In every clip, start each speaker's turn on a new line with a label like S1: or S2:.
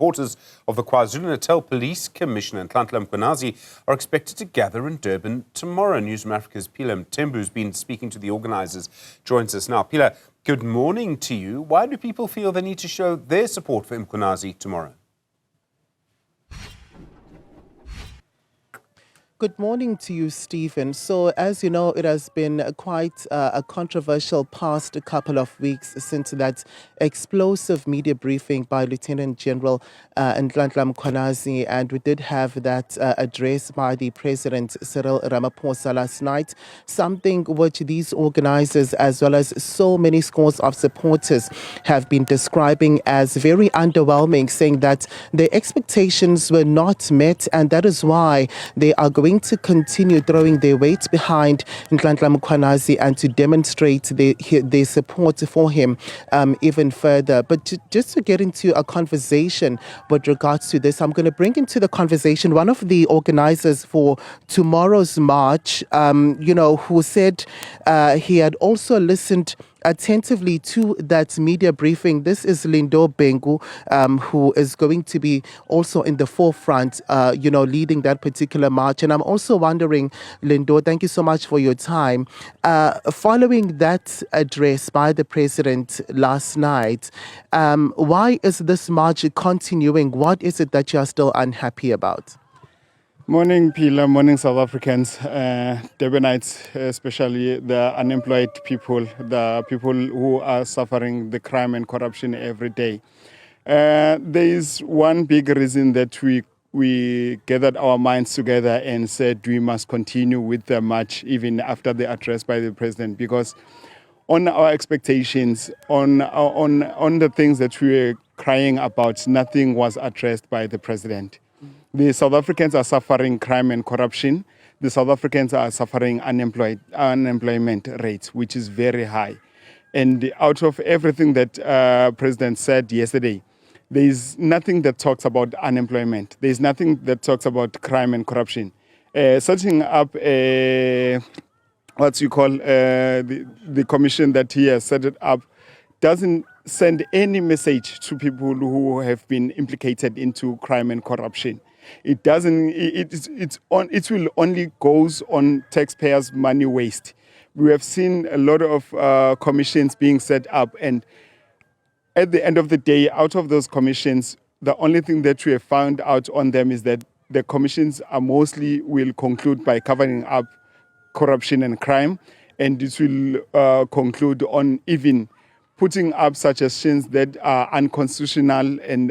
S1: Supporters of the KwaZulu-Natal Police Commissioner Nhlanhla Mkhwanazi are expected to gather in Durban tomorrow. Newzroom Afrika's Phila Mthembu, who's been speaking to the organisers, joins us now. Phila, good morning to you. Why do people feel they need to show their support for Mkhwanazi tomorrow?
S2: Good morning to you, Stephen. So, as you know, it has been quite a controversial past couple of weeks since that explosive media briefing by Lieutenant General Nhlanhla Mkhwanazi, and we did have that address by the President Cyril Ramaphosa last night, something which these organisers, as well as so many scores of supporters, have been describing as very underwhelming, saying that their expectations were not met, and that is why they are going to continue throwing their weight behind Nhlanhla Mkhwanazi and to demonstrate their support for him even further. But just to get into a conversation with regards to this, I'm going to bring into the conversation one of the organizers for tomorrow's march, who said he had also listened attentively to that media briefing. This is Lindo Bengu, who is going to be also in the forefront, leading that particular march. And I'm also wondering, Lindo, thank you so much for your time. Following that address by the president last night, why is this march continuing? What is it that you are still unhappy about?
S3: Morning, Phila. Morning, South Africans, Durbanites, especially the unemployed people, the people who are suffering the crime and corruption every day. There is one big reason that we gathered our minds together and said we must continue with the march even after the address by the president, because on our expectations, on the things that we were crying about, nothing was addressed by the president. The South Africans are suffering crime and corruption. The South Africans are suffering unemployment rates, which is very high. And out of everything that President said yesterday, there is nothing that talks about unemployment. There is nothing that talks about crime and corruption. Setting up the commission that he has set it up doesn't send any message to people who have been implicated into crime and corruption. It doesn't. It will only goes on taxpayers' money waste. We have seen a lot of commissions being set up, and at the end of the day, out of those commissions, the only thing that we have found out on them is that the commissions are mostly will conclude by covering up corruption and crime, and it will conclude on even putting up suggestions that are unconstitutional and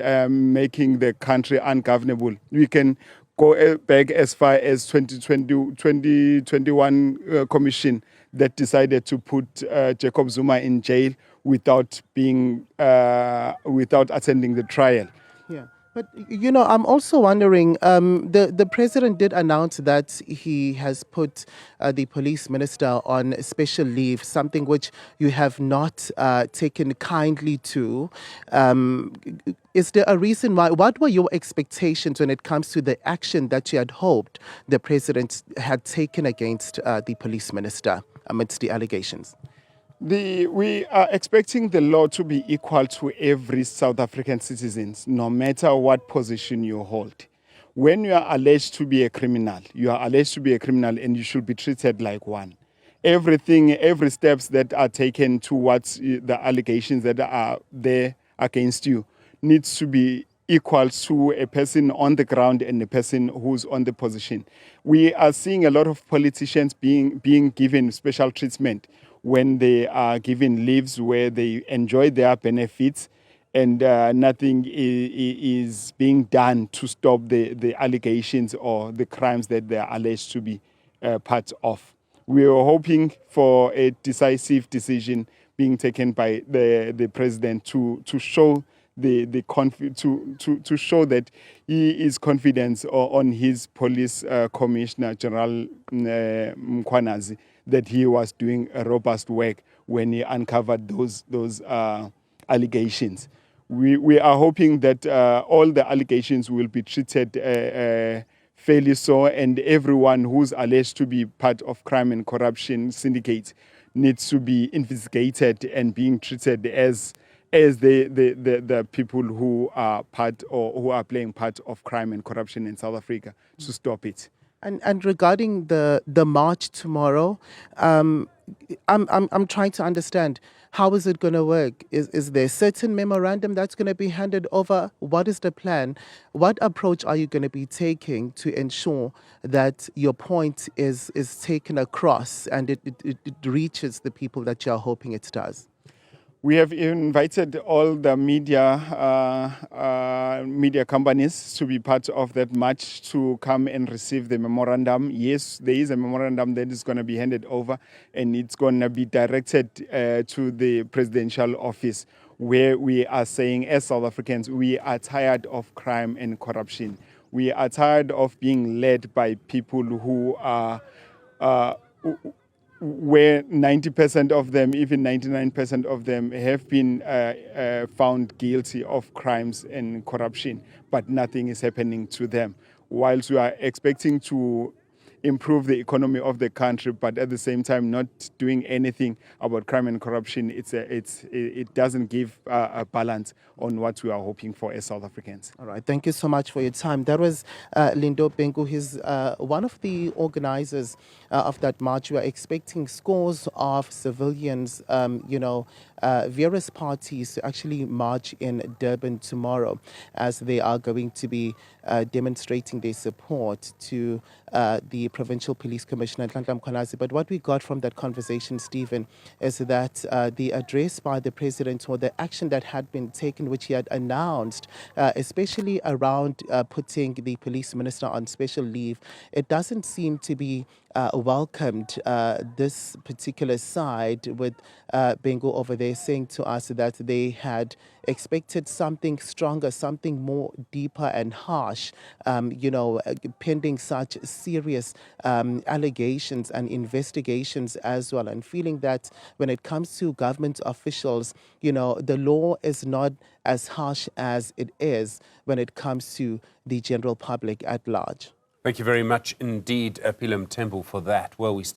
S3: making the country ungovernable. We can go back as far as 2021 commission that decided to put Jacob Zuma in jail without attending the trial.
S2: Yeah. But, I'm also wondering, the president did announce that he has put the police minister on special leave, something which you have not taken kindly to. Is there a reason why? What were your expectations when it comes to the action that you had hoped the president had taken against the police minister amidst the allegations?
S3: We are expecting the law to be equal to every South African citizen, no matter what position you hold. When you are alleged to be a criminal, you are alleged to be a criminal and you should be treated like one. Every steps that are taken towards the allegations that are there against you needs to be equal to a person on the ground and a person who's on the position. We are seeing a lot of politicians being given special treatment when they are given leaves where they enjoy their benefits, and nothing is being done to stop the allegations or the crimes that they are alleged to be part of. We are hoping for a decisive decision being taken by the president to show to show that he is confident on his police commissioner, General Mkhwanazi, that he was doing a robust work when he uncovered those allegations. We are hoping that all the allegations will be treated fairly so, and everyone who's alleged to be part of crime and corruption syndicates needs to be investigated and being treated as as the people who are part or who are playing part of crime and corruption in South Africa to stop it.
S2: And regarding the march tomorrow, I'm trying to understand, how is it going to work? Is there a certain memorandum that's going to be handed over? What is the plan? What approach are you going to be taking to ensure that your point is taken across and it reaches the people that you're hoping it does?
S3: We have invited all the media companies to be part of that march to come and receive the memorandum. Yes, there is a memorandum that is going to be handed over, and it's going to be directed to the presidential office, where we are saying, as South Africans, we are tired of crime and corruption. We are tired of being led by people who are where 90% of them, even 99% of them, have been found guilty of crimes and corruption, but nothing is happening to them. Whilst we are expecting to improve the economy of the country, but at the same time not doing anything about crime and corruption, it doesn't give a balance on what we are hoping for as South Africans.
S2: All right, thank you so much for your time. That was Lindo Bengu. He's one of the organizers of that march. We are expecting scores of civilians, various parties to actually march in Durban tomorrow, as they are going to be demonstrating their support to the Provincial Police Commissioner, Nhlanhla Mkhwanazi. But what we got from that conversation, Stephen, is that the address by the president, or the action that had been taken, which he had announced, especially around putting the police minister on special leave, it doesn't seem to be welcomed, this particular side, with Bengu over there saying to us that they had expected something stronger, something more deeper and harsh, pending such serious allegations and investigations as well, and feeling that when it comes to government officials, the law is not as harsh as it is when it comes to the general public at large.
S1: Thank you very much indeed, Phila Mthembu, for that. Well, we